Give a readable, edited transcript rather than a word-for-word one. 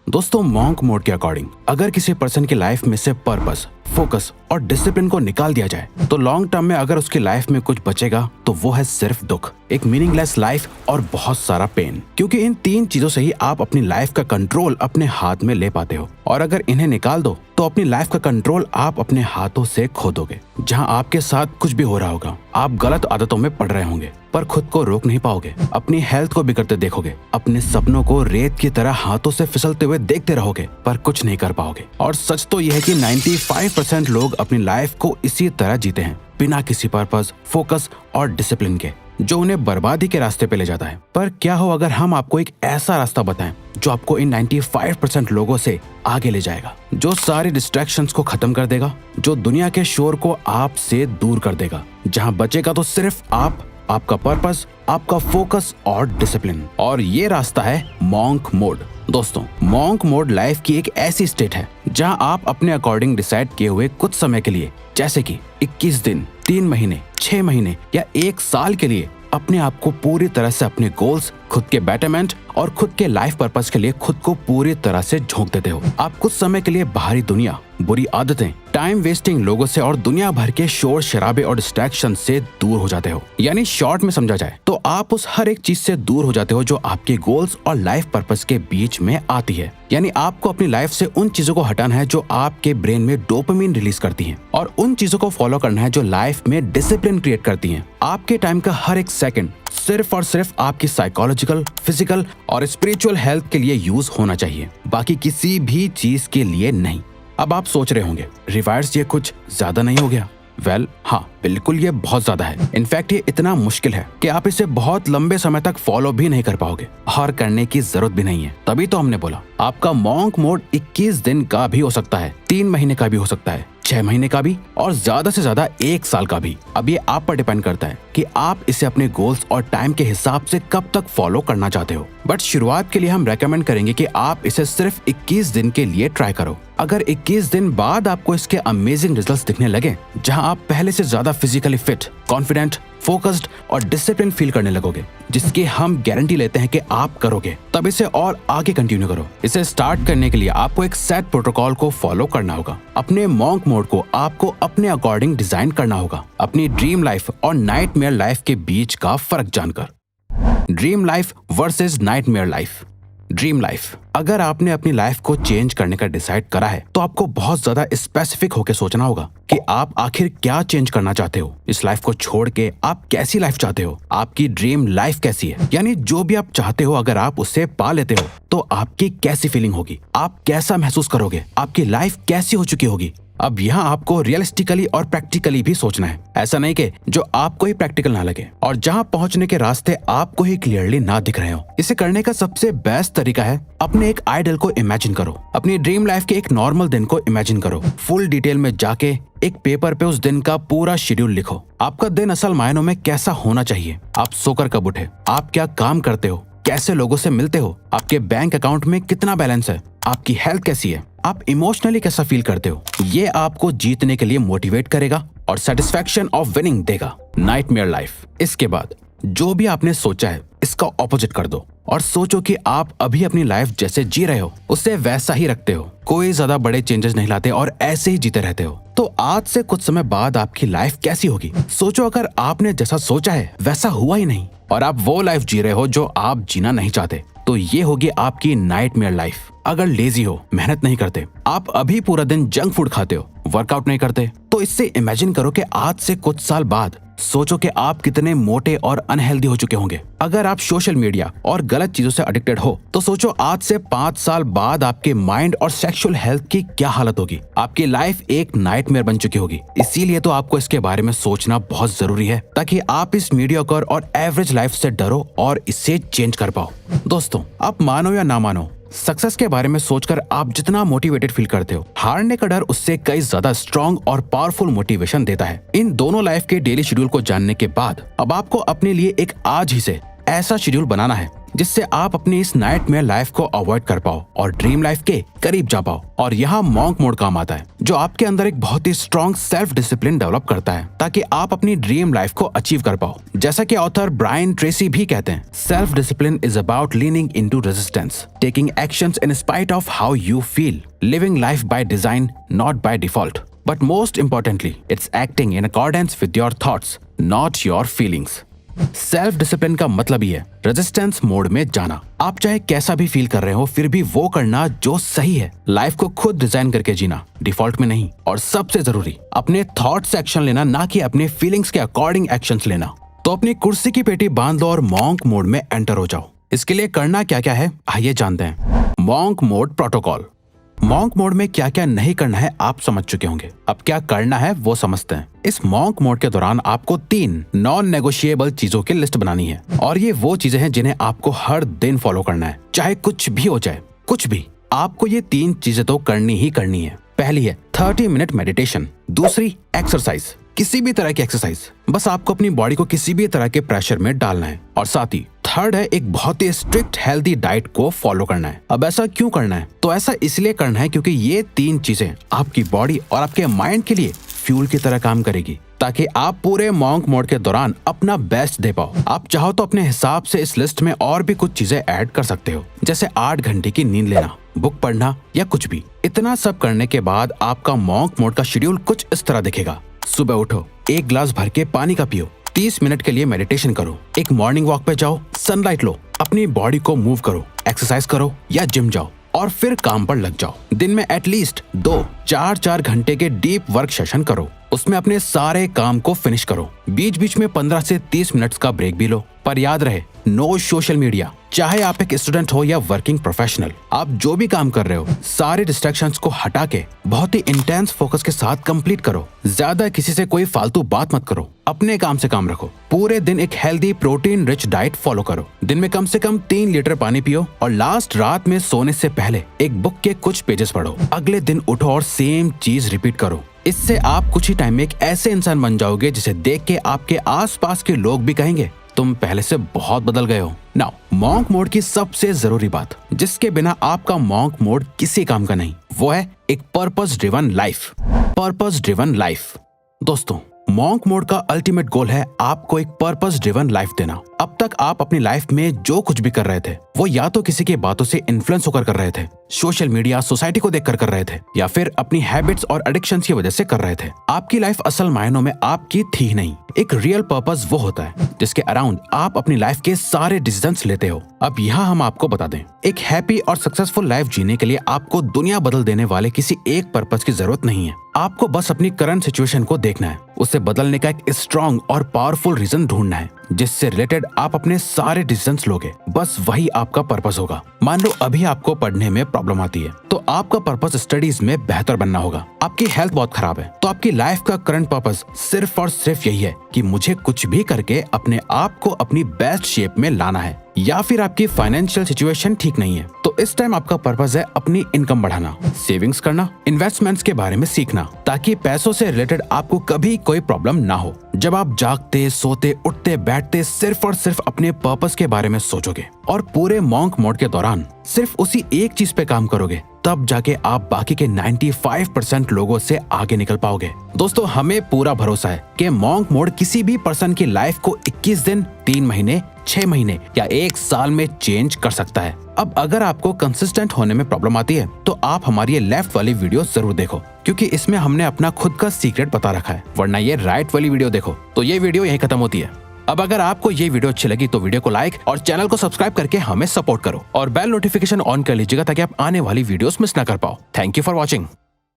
दोस्तों, monk mode के according अगर किसी पर्सन की लाइफ में से पर्पस, फोकस और डिसिप्लिन को निकाल दिया जाए तो लॉन्ग टर्म में अगर उसकी लाइफ में कुछ बचेगा तो वो है सिर्फ दुख, एक मीनिंगलेस लाइफ और बहुत सारा पेन। क्योंकि इन तीन चीजों से ही आप अपनी लाइफ का कंट्रोल अपने हाथ में ले पाते हो, और अगर इन्हें निकाल दो तो अपनी लाइफ का कंट्रोल आप अपने हाथों से खो दोगे। जहां आपके साथ कुछ भी हो रहा होगा, आप गलत आदतों में पड़ रहे होंगे पर खुद को रोक नहीं पाओगे, अपनी हेल्थ को बिगड़ते देखोगे, अपने सपनों को रेत की तरह हाथों से फिसलते हुए देखते रहोगे पर कुछ नहीं कर पाओगे। और सच तो यह है कि 95% लोग अपनी लाइफ को इसी तरह जीते हैं, बिना किसी पर्पस, फोकस और डिसिप्लिन के, जो उन्हें बर्बादी के रास्ते पे ले जाता है। पर क्या हो अगर हम आपको एक ऐसा रास्ता बताएं जो आपको इन 95% लोगों से आगे ले जाएगा, जो सारी डिस्ट्रैक्शंस को खत्म कर देगा, जो दुनिया के शोर को आपसे दूर कर देगा, जहां बचेगा तो सिर्फ आप, आपका पर्पस, आपका फोकस और डिसिप्लिन। और ये रास्ता है मॉन्क मोड। दोस्तों, मॉन्क मोड लाइफ की एक ऐसी स्टेट है जहां आप अपने अकॉर्डिंग डिसाइड किए हुए कुछ समय के लिए, जैसे कि 21 दिन, 3 महीने, 6 महीने या 1 साल के लिए अपने आप को पूरी तरह से अपने गोल्स, खुद के बेटरमेंट और खुद के लाइफ पर्पस के लिए खुद को पूरी तरह से झोंक देते हो। आप कुछ समय के लिए बाहरी दुनिया, बुरी आदतें, टाइम वेस्टिंग लोगों से और दुनिया भर के शोर शराबे और डिस्ट्रैक्शन से दूर हो जाते हो। यानी शॉर्ट में समझा जाए तो आप उस हर एक चीज से दूर हो जाते हो जो आपके गोल्स और लाइफ पर्पस के बीच में आती है। यानी आपको अपनी लाइफ से उन चीजों को हटाना है जो आपके ब्रेन में डोपामिन रिलीज करती हैं, और उन चीजों को फॉलो करना है जो लाइफ में डिसिप्लिन क्रिएट करती हैं। आपके टाइम का हर एक सेकंड सिर्फ और सिर्फ आपकी साइकोलॉजिकल, फिजिकल और स्पिरिचुअल हेल्थ के लिए यूज होना चाहिए, बाकी किसी भी चीज के लिए नहीं। अब आप सोच रहे होंगे, रिवायर्स ये कुछ ज्यादा नहीं हो गया? वेल, हाँ, बिल्कुल ये बहुत ज्यादा है। इनफैक्ट ये इतना मुश्किल है कि आप इसे बहुत लंबे समय तक फॉलो भी नहीं कर पाओगे और करने की जरूरत भी नहीं है। तभी तो हमने बोला आपका मॉन्क मोड 21 दिन का भी हो सकता है, 3 महीने का भी हो सकता है, 6 महीने का भी और ज्यादा से ज्यादा 1 साल का भी। अब ये आप पर डिपेंड करता है कि आप इसे अपने गोल्स और टाइम के हिसाब से कब तक फॉलो करना चाहते हो। बट शुरुआत के लिए हम रेकमेंड करेंगे कि आप इसे सिर्फ 21 दिन के लिए ट्राई करो। अगर 21 दिन बाद आपको इसके अमेजिंग रिजल्ट्स दिखने लगे, जहां आप पहले से ज्यादा फिजिकली फिट, कॉन्फिडेंट, फोकस्ड और डिसिप्लिन फील करने लगोगे, जिसकी हम गारंटी लेते हैं कि आप करोगे, तब इसे और आगे कंटिन्यू करो। इसे स्टार्ट करने के लिए आपको एक सेट प्रोटोकॉल को फॉलो करना होगा। अपने मॉन्क मोड को आपको अपने अकॉर्डिंग डिजाइन करना होगा, अपनी ड्रीम लाइफ और नाइटमेयर लाइफ के बीच का फर्क जानकर। Dream life versus nightmare life. Dream life, अगर आपने अपनी लाइफ को चेंज करने का डिसाइड करा है तो आपको बहुत ज्यादा स्पेसिफिक होकर सोचना होगा कि आप आखिर क्या चेंज करना चाहते हो। इस लाइफ को छोड़ के आप कैसी लाइफ चाहते हो, आपकी ड्रीम लाइफ कैसी है, यानी जो भी आप चाहते हो अगर आप उसे पा लेते हो तो आपकी कैसी फीलिंग होगी, आप कैसा महसूस करोगे, आपकी लाइफ कैसी हो चुकी होगी। अब यहाँ आपको रियलिस्टिकली और प्रैक्टिकली भी सोचना है। ऐसा नहीं कि जो आपको ही प्रैक्टिकल ना लगे और जहाँ पहुँचने के रास्ते आपको ही क्लियरली ना दिख रहे हो। इसे करने का सबसे बेस्ट तरीका है अपने एक आइडल को इमेजिन करो। अपनी ड्रीम लाइफ के एक नॉर्मल दिन को इमेजिन करो। फुल डिटेल में जाके एक पेपर पे उस दिन का पूरा शेड्यूल लिखो। आपका दिन असल मायनों में कैसा होना चाहिए, आप सोकर कब उठे, आप क्या काम करते हो, कैसे लोगों से मिलते हो, आपके बैंक अकाउंट में कितना बैलेंस है, आपकी हेल्थ कैसी है, आप इमोशनली कैसा फील करते हो। ये आपको जीतने के लिए मोटिवेट करेगा और सेटिस्फैक्शन ऑफ विनिंग देगा। नाइटमेयर लाइफ, इसके बाद जो भी आपने सोचा है इसका ऑपोजिट कर दो और सोचो कि आप अभी अपनी लाइफ जैसे जी रहे हो उससे वैसा ही रखते हो, कोई ज्यादा बड़े चेंजेस नहीं लाते और ऐसे ही जीते रहते हो। तो आज से कुछ समय बाद आपकी लाइफ कैसी होगी, सोचो। अगर आपने जैसा सोचा है वैसा हुआ ही नहीं और आप वो लाइफ जी रहे हो जो आप जीना नहीं चाहते, तो ये होगी आपकी नाइटमेयर लाइफ। अगर लेजी हो, मेहनत नहीं करते, आप अभी पूरा दिन जंक फूड खाते हो, वर्कआउट नहीं करते, तो इससे इमेजिन करो कि आज से कुछ साल बाद सोचो कि आप कितने मोटे और अनहेल्दी हो चुके होंगे। अगर आप सोशल मीडिया और गलत चीजों से एडिक्टेड हो तो सोचो आज से 5 साल बाद आपके माइंड और सेक्सुअल हेल्थ की क्या हालत होगी। आपकी लाइफ एक नाइटमेयर बन चुकी होगी। इसीलिए तो आपको इसके बारे में सोचना बहुत जरूरी है ताकि आप इस मीडियोकर और एवरेज लाइफ से डरो और इसे चेंज कर पाओ। दोस्तों, आप मानो या ना मानो, सक्सेस के बारे में सोचकर आप जितना मोटिवेटेड फील करते हो, हारने का डर उससे कई ज्यादा स्ट्रॉन्ग और पावरफुल मोटिवेशन देता है। इन दोनों लाइफ के डेली शेड्यूल को जानने के बाद अब आपको अपने लिए एक आज ही से ऐसा शेड्यूल बनाना है जिससे आप अपनी इस नाइटमेयर लाइफ को अवॉइड कर पाओ और ड्रीम लाइफ के करीब जा पाओ। और यहाँ मॉन्क मोड काम आता है, जो आपके अंदर एक बहुत ही स्ट्रॉन्ग सेल्फ डिसिप्लिन डेवलप करता है ताकि आप अपनी ड्रीम लाइफ को अचीव कर पाओ। जैसा कि ऑथर ब्रायन ट्रेसी भी कहते हैं, self discipline is about leaning into resistance, taking actions in spite of how you feel, living life by design not by default, but most importantly it's acting in accordance with your thoughts not your feelings. Self discipline का मतलब ही है resistance mode में जाना। आप चाहे कैसा भी feel कर रहे हो, फिर भी वो करना जो सही है। लाइफ को खुद डिजाइन करके जीना, डिफॉल्ट में नहीं। और सबसे जरूरी, अपने थॉट्स से एक्शन लेना, ना कि अपने फीलिंग्स के अकॉर्डिंग एक्शंस लेना। तो अपनी कुर्सी की पेटी बांध लो और मॉन्क मोड में एंटर हो जाओ। इसके लिए करना क्या क्या है, आइए जानते हैं। Monk mode protocol. Monk mode में क्या क्या नहीं करना है आप समझ चुके होंगे। अब क्या करना है वो समझते हैं। इस मॉन्क मोड के दौरान आपको 3 नॉन नेगोशिएबल चीजों की लिस्ट बनानी है, और ये वो चीजें हैं जिन्हें आपको हर दिन फॉलो करना है, चाहे कुछ भी हो जाए। कुछ भी, आपको ये 3 चीजें तो करनी ही करनी है। पहली है 30 मिनट मेडिटेशन। दूसरी, एक्सरसाइज, किसी भी तरह की एक्सरसाइज, बस आपको अपनी बॉडी को किसी भी तरह के प्रेशर में डालना है। और साथ ही थर्ड है एक बहुत ही स्ट्रिक्ट हेल्दी डाइट को फॉलो करना है। अब ऐसा क्यों करना है? तो ऐसा इसलिए करना है क्योंकि ये 3 चीजें आपकी बॉडी और आपके माइंड के लिए फ्यूल की तरह काम करेगी, ताकि आप पूरे मॉन्क मोड के दौरान अपना बेस्ट दे पाओ। आप चाहो तो अपने हिसाब से इस लिस्ट में और भी कुछ चीजें ऐड कर सकते हो, जैसे 8 घंटे की नींद लेना, बुक पढ़ना या कुछ भी। इतना सब करने के बाद आपका मॉन्क मोड का शेड्यूल कुछ इस तरह दिखेगा। सुबह उठो, 1 गिलास भर के पानी का पियो, 30 मिनट के लिए मेडिटेशन करो, एक मॉर्निंग वॉक पे जाओ, सनलाइट लो, अपनी बॉडी को मूव करो, एक्सरसाइज करो या जिम जाओ, और फिर काम पर लग जाओ। दिन में एटलीस्ट 2-4 घंटे के डीप वर्क सेशन करो, उसमें अपने सारे काम को फिनिश करो। बीच बीच में 15 से 30 मिनट्स का ब्रेक भी लो, पर याद रहे, नो सोशल मीडिया। चाहे आप एक स्टूडेंट हो या वर्किंग प्रोफेशनल, आप जो भी काम कर रहे हो, सारे डिस्ट्रैक्शंस को हटा के बहुत ही इंटेंस फोकस के साथ कंप्लीट करो। ज्यादा किसी से कोई फालतू बात मत करो, अपने काम से काम रखो। पूरे दिन एक healthy protein rich diet follow करो। दिन में कम से कम 3 लीटर पानी पियो, और लास्ट रात में सोने से पहले एक बुक के कुछ पेजेस पढ़ो। अगले दिन उठो और सेम चीज रिपीट करो। इससे आप कुछ ही टाइम में एक ऐसे इंसान बन जाओगे जिसे देख के आपके आसपास के लोग भी कहेंगे तुम पहले से बहुत बदल गए हो। नाउ, मॉन्क मोड की सबसे जरूरी बात, जिसके बिना आपका मॉन्क मोड किसी काम का नहीं, वो है एक purpose driven life. Purpose driven life. दोस्तों, मॉन्क मोड का अल्टीमेट गोल है आपको एक पर्पस ड्रिवन लाइफ देना। अब तक आप अपनी लाइफ में जो कुछ भी कर रहे थे, वो या तो किसी की बातों से इन्फ्लुएंस होकर कर रहे थे, सोशल मीडिया, सोसाइटी को देखकर कर रहे थे, या फिर अपनी हैबिट्स और एडिक्शंस की वजह से कर रहे थे। आपकी लाइफ असल मायनों में आपकी थी ही नहीं। एक रियल पर्पस वो होता है जिसके अराउंड आप अपनी लाइफ के सारे डिसीजंस लेते हो। अब यहाँ हम आपको बता दें, एक हैप्पी और सक्सेसफुल लाइफ जीने के लिए आपको दुनिया बदल देने वाले किसी एक पर्पस की जरूरत नहीं है। आपको बस अपनी करंट सिचुएशन को देखना है, उसे बदलने का एक स्ट्रॉन्ग और पावरफुल रीजन ढूंढना है जिससे रिलेटेड आप अपने सारे डिसीजंस लोगे। बस वही आपका पर्पस होगा। मान लो अभी आपको पढ़ने में प्रॉब्लम आती है, तो आपका पर्पस स्टडीज में बेहतर बनना होगा। आपकी हेल्थ बहुत खराब है, तो आपकी लाइफ का करंट पर्पस सिर्फ और सिर्फ यही है कि मुझे कुछ भी करके अपने आप को अपनी बेस्ट शेप में लाना है। या फिर आपकी फाइनेंशियल सिचुएशन ठीक नहीं है, तो इस टाइम आपका पर्पस है अपनी इनकम बढ़ाना, सेविंग्स करना, इन्वेस्टमेंट्स के बारे में सीखना, ताकि पैसों से रिलेटेड आपको कभी कोई प्रॉब्लम ना हो। जब आप जागते, सोते, उठते, बैठते सिर्फ और सिर्फ अपने पर्पस के बारे में सोचोगे और पूरे मॉन्क मोड के दौरान सिर्फ उसी एक चीज पे काम करोगे, तब जाके आप बाकी के 95% लोगों से आगे निकल पाओगे। दोस्तों, हमें पूरा भरोसा है कि मॉन्क मोड किसी भी पर्सन की लाइफ को 21 दिन, 3 महीने, 6 महीने या 1 साल में चेंज कर सकता है। अब अगर आपको कंसिस्टेंट होने में प्रॉब्लम आती है, तो आप हमारी ये लेफ्ट वाली वीडियो जरूर देखो, क्योंकि इसमें हमने अपना खुद का सीक्रेट बता रखा है। वरना ये राइट वाली वीडियो देखो। तो ये वीडियो यहीं खत्म होती है। अब अगर आपको ये वीडियो अच्छी लगी तो वीडियो को लाइक और चैनल को सब्सक्राइब करके हमें सपोर्ट करो, और बेल नोटिफिकेशन ऑन कर लीजिएगा ताकि आप आने वाली वीडियोस मिस ना कर पाओ। Thank you for watching.